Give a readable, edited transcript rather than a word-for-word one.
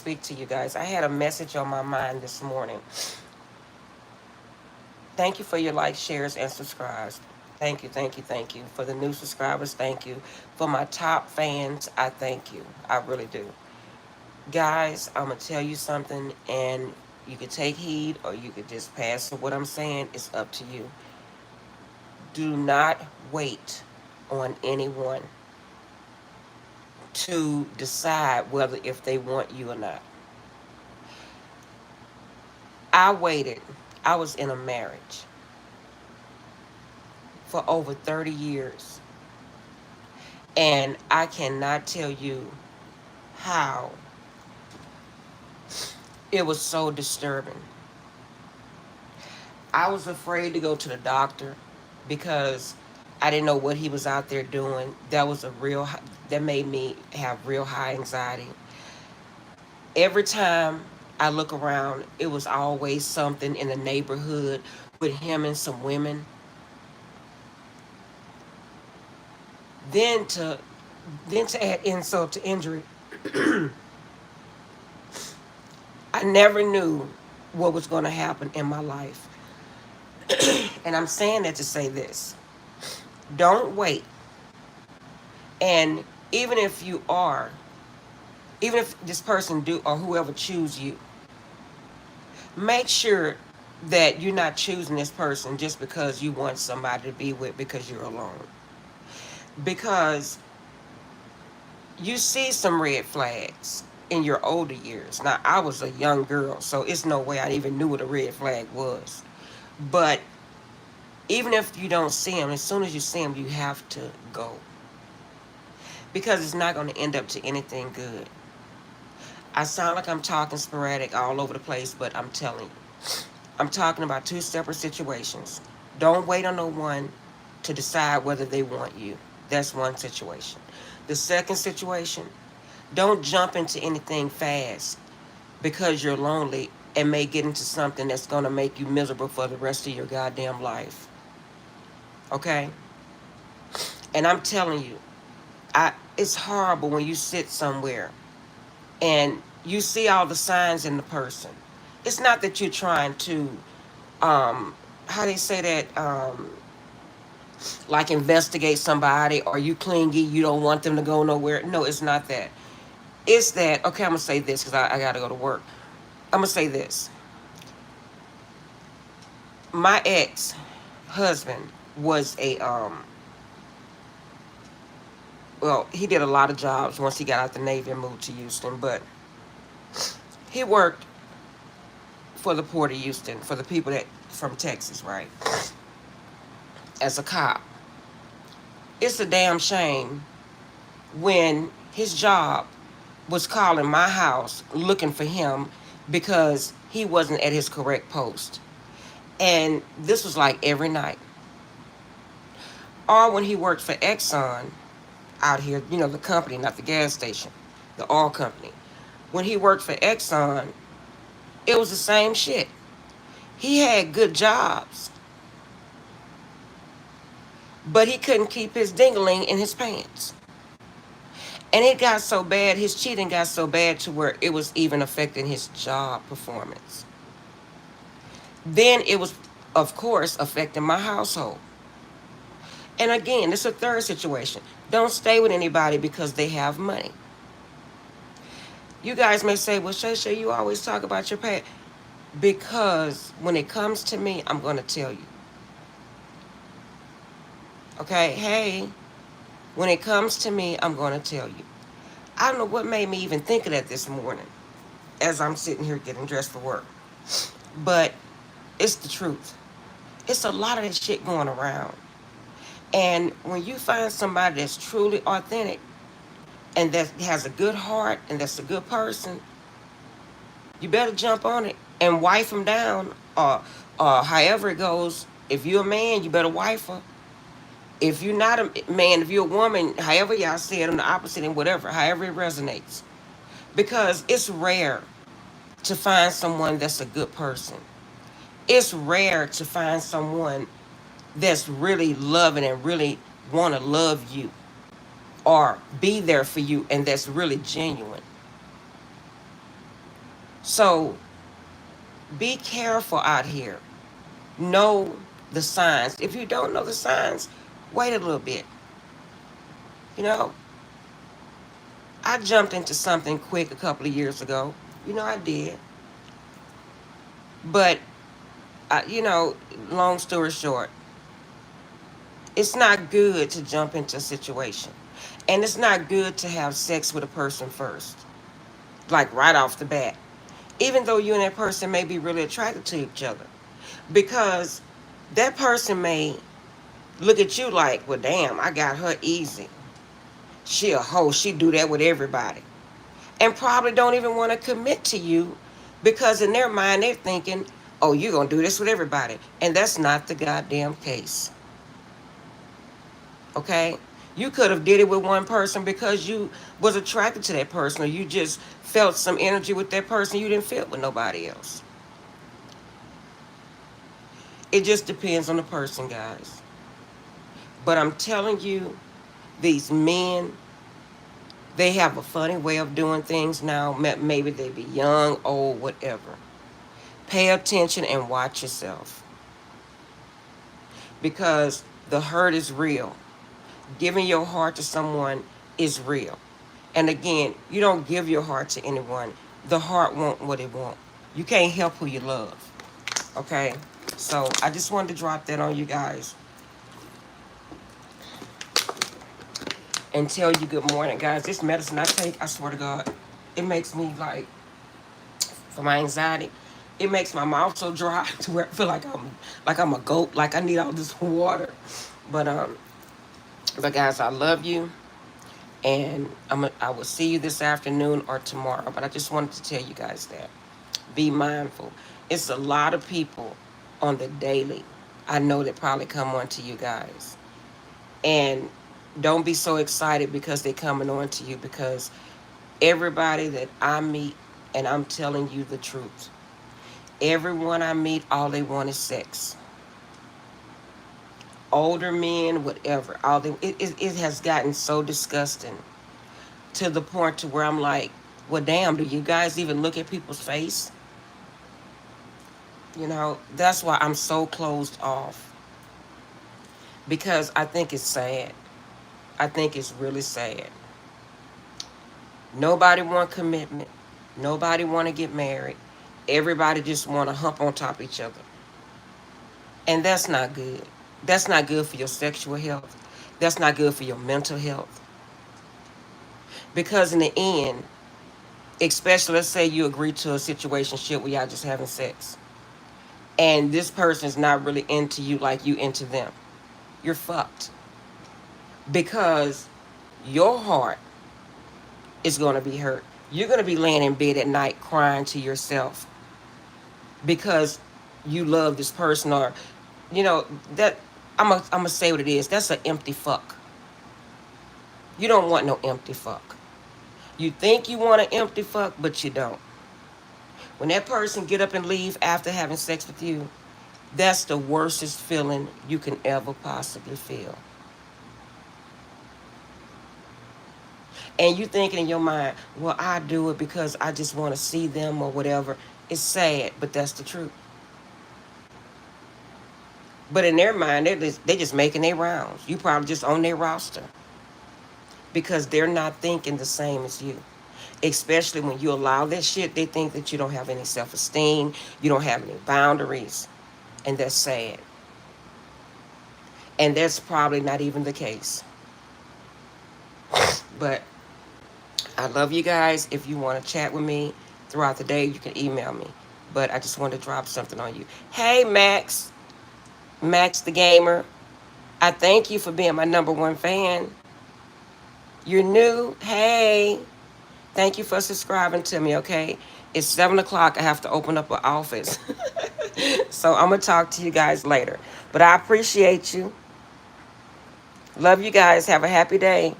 speak to you guys. I had a message on my mind this morning. Thank you for your likes, shares, and subscribes. Thank you, thank you, thank you. For the new subscribers, thank you. For my top fans, I thank you. I really do. Guys, I'm going to tell you something, and you could take heed or you could just pass what I'm saying. It's up to you. Do not wait on anyone to decide whether if they want you or not. I waited. I was in a marriage for over 30 years. And I cannot tell you how it was so disturbing. I was afraid to go to the doctor because I didn't know what he was out there doing. That made me have real high anxiety. Every time I look around, it was always something in the neighborhood with him and some women. Then to then to add insult to injury, I never knew what was going to happen in my life. And I'm saying that to say this. Don't wait. And even if you are, even if this person do or whoever choose you, make sure that you're not choosing this person just because you want somebody to be with because you're alone. Because you see some red flags in your older years. Now, I was a young girl, so it's no way I even knew what a red flag was. But even if you don't see them, as soon as you see them, you have to go. Because it's not going to end up to anything good. I sound like I'm talking sporadic all over the place, but I'm telling you. I'm talking about two separate situations. Don't wait on no one to decide whether they want you. That's one situation. The second situation, don't jump into anything fast because you're lonely and may get into something that's going to make you miserable for the rest of your goddamn life. Okay? And I'm telling you, it's horrible when you sit somewhere and you see all the signs in the person. It's not that you're trying to, how they say that, like investigate somebody or you clingy, you don't want them to go nowhere. No, it's not that. It's that, okay, I'm going to say this because I got to go to work. I'm going to say this. My ex-husband was well, he did a lot of jobs once he got out the Navy and moved to Houston, but he worked for the Port of Houston, for the people that from Texas, right? As a cop. It's a damn shame when his job was calling my house looking for him because he wasn't at his correct post. And this was like every night. Or when he worked for Exxon out here, the company, not the gas station, the oil company. When he worked for Exxon, it was the same shit. He had good jobs, but he couldn't keep his dingling in his pants. And it got so bad, his cheating got so bad to where it was even affecting his job performance. Then it was, of course, affecting my household. And again, this is a third situation. Don't stay with anybody because they have money. You guys may say, well, Shay Shay, you always talk about your past. Because when it comes to me, I'm going to tell you. Okay? Hey, when it comes to me, I'm going to tell you. I don't know what made me even think of that this morning as I'm sitting here getting dressed for work. But it's the truth. It's a lot of that shit going around. And when you find somebody that's truly authentic and that has a good heart and that's a good person, you better jump on it and wife them down. Or however it goes, if you're a man, you better wife her. If you're not a man, if you're a woman, however y'all say it on the opposite and whatever, however it resonates. Because it's rare to find someone that's a good person. It's rare to find someone that's really loving and really want to love you or be there for you and that's really genuine. So be careful out here. Know the signs. If you don't know the signs, wait a little bit. You know, I jumped into something quick a couple of years ago. I did. But, long story short, it's not good to jump into a situation. And it's not good to have sex with a person first, like right off the bat. Even though you and that person may be really attracted to each other. Because that person may look at you like, well, damn, I got her easy. She a hoe. She do that with everybody. And probably don't even want to commit to you because in their mind they're thinking, oh, you're going to do this with everybody. And that's not the goddamn case. Okay? You could have did it with one person because you was attracted to that person, or you just felt some energy with that person you didn't feel with nobody else. It just depends on the person, guys. But I'm telling you, these men, they have a funny way of doing things now. Maybe they be young, old, whatever. Pay attention and watch yourself. Because the hurt is real. Giving your heart to someone is real. And again, you don't give your heart to anyone. The heart won't what it wants. You can't help who you love. Okay? So I just wanted to drop that on you guys. And tell you good morning, guys. This medicine I take, I swear to God, it makes me like, for my anxiety, it makes my mouth so dry to where I feel like I'm a goat, like I need all this water. But guys, I love you, and I will see you this afternoon or tomorrow. But I just wanted to tell you guys that be mindful. It's a lot of people on the daily. I know that probably come on to you guys, and don't be so excited because they're coming on to you, because everybody that I meet, and I'm telling you the truth, everyone I meet, all they want is sex. Older men, whatever, it has gotten so disgusting to the point to where I'm like, well, damn, do you guys even look at people's face? That's why I'm so closed off, because I think it's sad. I think it's really sad. Nobody want commitment. Nobody want to get married. Everybody just want to hump on top of each other. And that's not good. That's not good for your sexual health. That's not good for your mental health. Because in the end, especially let's say you agree to a situation where y'all just having sex, and this person is not really into you like you into them, you're fucked. Because your heart is going to be hurt. You're going to be laying in bed at night crying to yourself because you love this person, or that I'm gonna say what it is. That's an empty fuck. You don't want no empty fuck. You think you want an empty fuck, but you don't. When that person get up and leave after having sex with you, that's the worstest feeling you can ever possibly feel. And you thinking in your mind, well, I do it because I just want to see them or whatever. It's sad, but that's the truth. But in their mind, they just making their rounds. You probably just on their roster because they're not thinking the same as you. Especially when you allow that shit, they think that you don't have any self-esteem, you don't have any boundaries, and that's sad. And that's probably not even the case. But I love you guys. If you want to chat with me throughout the day, you can email me. But I just wanted to drop something on you. Hey, Max the Gamer. I thank you for being my #1 fan. You're new. Hey. Thank you for subscribing to me, okay? It's 7 o'clock. I have to open up an office. So I'm going to talk to you guys later. But I appreciate you. Love you guys. Have a happy day.